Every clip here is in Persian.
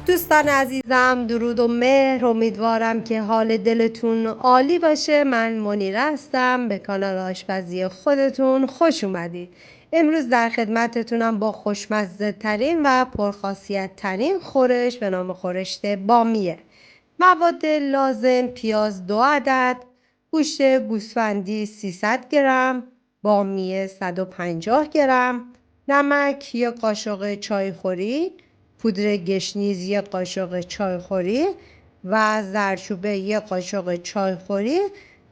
دوستان عزیزم، درود و مهر. امیدوارم که حال دلتون عالی باشه. من منیره هستم. به کانال آشپزی خودتون خوش اومدید. امروز در خدمتتونم با خوشمزه ترین و پرخاصیت ترین خورش به نام خورشت بامیه. مواد لازم: پیاز 2 عدد، گوشت گوسفندی 300 گرم، بامیه 150 گرم، نمک 1 قاشق چایخوری، پودر گشنیز 1 قاشق چایخوری و زردچوبه 1 قاشق چایخوری.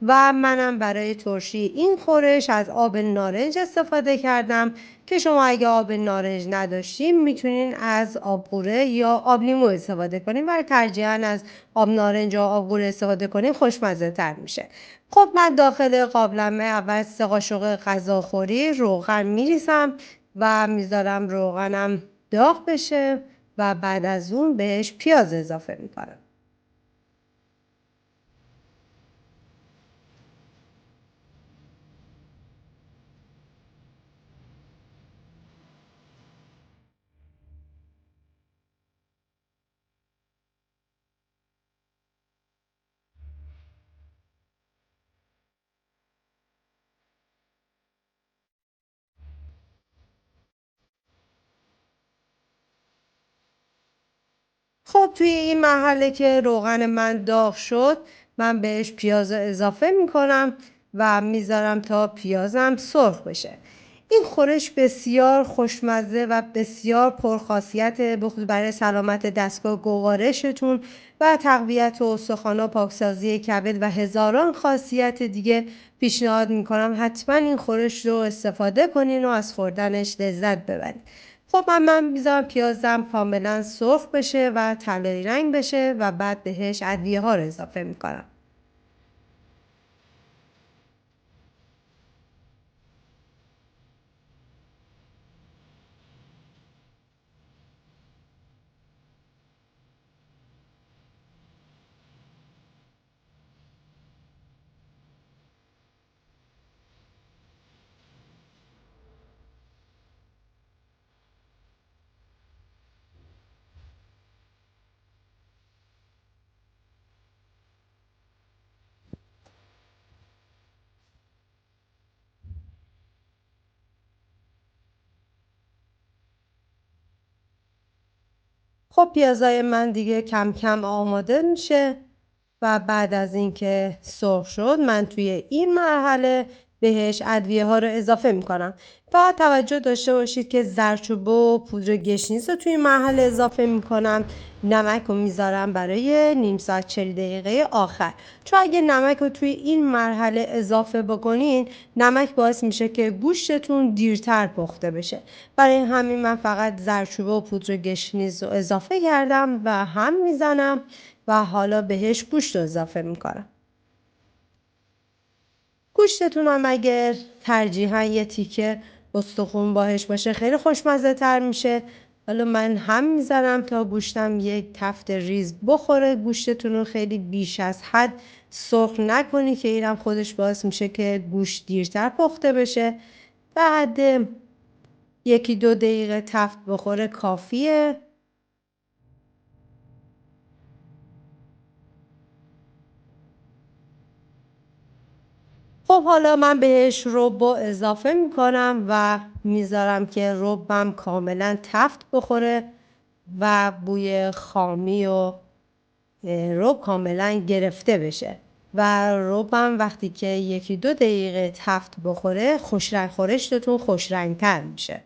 و منم برای ترشی این خورش از آب نارنج استفاده کردم که شما اگه آب نارنج نداشتیم میتونین از آب قوره یا آب لیمو استفاده کنین، ولی ترجیحاً از آب نارنج و آب قوره استفاده کنین، خوشمزه تر میشه. خب من داخل قابلمه اول 3 قاشق غذاخوری روغن میریزم و میذارم روغنم داغ بشه و بعد از اون بهش پیاز اضافه میکنم. خب توی این مرحله که روغن من داغ شد، من بهش پیاز اضافه میکنم و میذارم تا پیازم سرخ بشه. این خورش بسیار خوشمزه و بسیار پرخاصیت، بخصوص برای سلامت دستگاه گوارشتون و تقویت استخوان و پاکسازی کبد و هزاران خاصیت دیگه. پیشنهاد میکنم حتما این خورش رو استفاده کنین و از خوردنش لذت ببرین. خب من میذارم پیازم کاملا سرخ بشه و طلایی رنگ بشه و بعد بهش ادویه ها رو اضافه میکنم. خب پیازای من دیگه کم کم آماده میشه و بعد از اینکه سرخ شد من توی این مرحله بهش ادویه ها رو اضافه میکنم. فقط توجه داشته باشید که زردچوبه و پودر گشنیز رو توی این مرحله اضافه میکنم. نمک رو میذارم برای نیم ساعت 40 دقیقه آخر، چون اگه نمک رو توی این مرحله اضافه بکنین، نمک باعث میشه که گوشتتون دیرتر پخته بشه. برای همین من فقط زردچوبه و پودر گشنیز رو اضافه کردم و هم میزنم و حالا بهش گوشت رو اضافه میکنم. گوشتتون هم اگر ترجیحاً یه تیکه استخون باهش باشه خیلی خوشمزه تر میشه. حالا من هم میزنم تا گوشتم یک تفت ریز بخوره. گوشتتون رو خیلی بیش از حد سرخ نکنی که اینم خودش باعث میشه که گوشت دیرتر پخته بشه. بعد 1-2 دقیقه تفت بخوره کافیه. خب حالا من بهش رب اضافه میکنم و میذارم که ربم کاملا تفت بخوره و بوی خامی و رب کاملا گرفته بشه. و ربم وقتی که 1-2 دقیقه تفت بخوره، خورشتتون خوش رنگ تر میشه.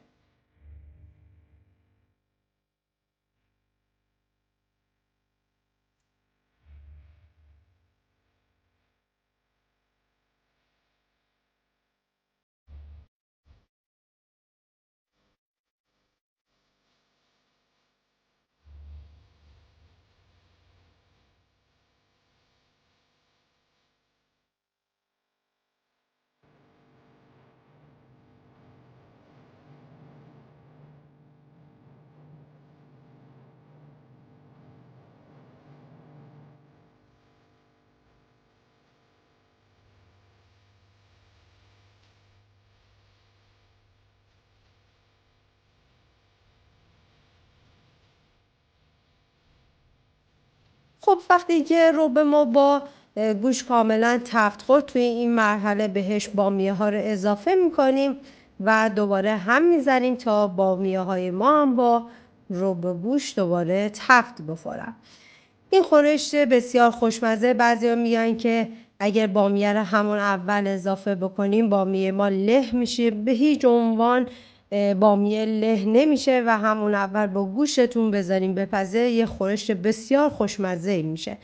خب وقتی که رب ما با گوشت کاملا تفت خورد، توی این مرحله بهش بامیه ها رو اضافه میکنیم و دوباره هم میزنیم تا بامیه های ما هم با رب گوشت دوباره تفت بخورن. این خورش بسیار خوشمزه. بعضیا میگن که اگر بامیه رو همون اول اضافه بکنیم بامیه ما له میشه. به هیچ عنوان بامیه له نمیشه و همون اول با گوشتون بذاریم بپزه، یه خورش بسیار خوشمزه میشه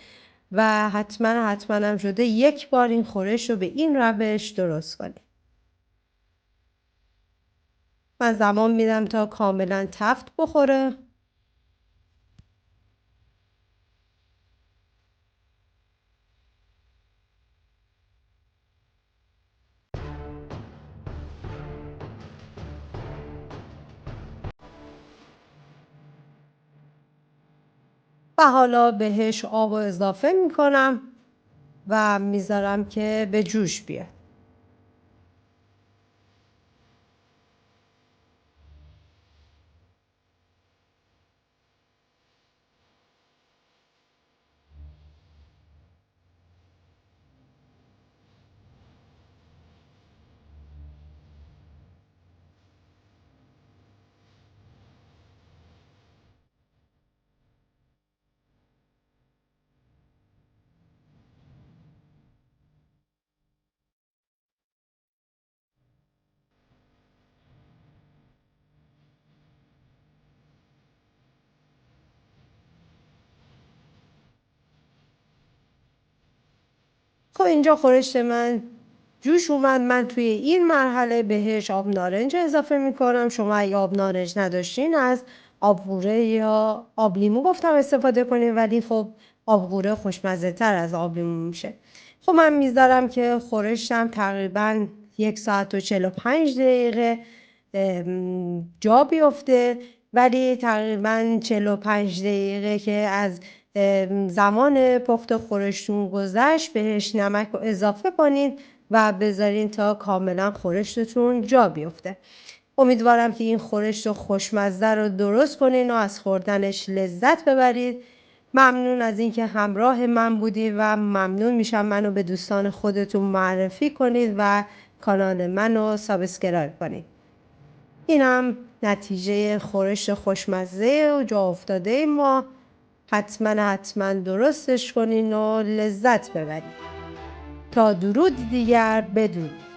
و حتما هم شده یک بار این خورش رو به این روش درست کنیم. من زمان میدم تا کاملا تفت بخوره. و حالا بهش آب اضافه میکنم و میذارم که به جوش بیاد. خب اینجا خورشت من جوش اومد. من توی این مرحله بهش آب نارنج اضافه میکنم. شما اگه آب نارنج نداشتین از آب قوره یا آب لیمو گفتم استفاده کنین، ولی خب آب قوره خوشمزه تر از آب لیمو میشه. خب من میذارم که خورشتم تقریبا 1 ساعت و 45 دقیقه جا بیفته، ولی تقریبا 45 دقیقه که از زمان پخت خورشتون گذشت بهش نمک رو اضافه کنین و بذارین تا کاملا خورشتتون جا بیفته. امیدوارم که این خورشت خوشمزه رو درست کنین و از خوردنش لذت ببرید. ممنون از اینکه همراه من بودید و ممنون میشم منو به دوستان خودتون معرفی کنید و کانال منو سابسکرایب کنید. اینم نتیجه خورش خوشمزه و جا افتاده ما. حتما درستش کنین و لذت ببرید. تا درود دیگر، بدرود.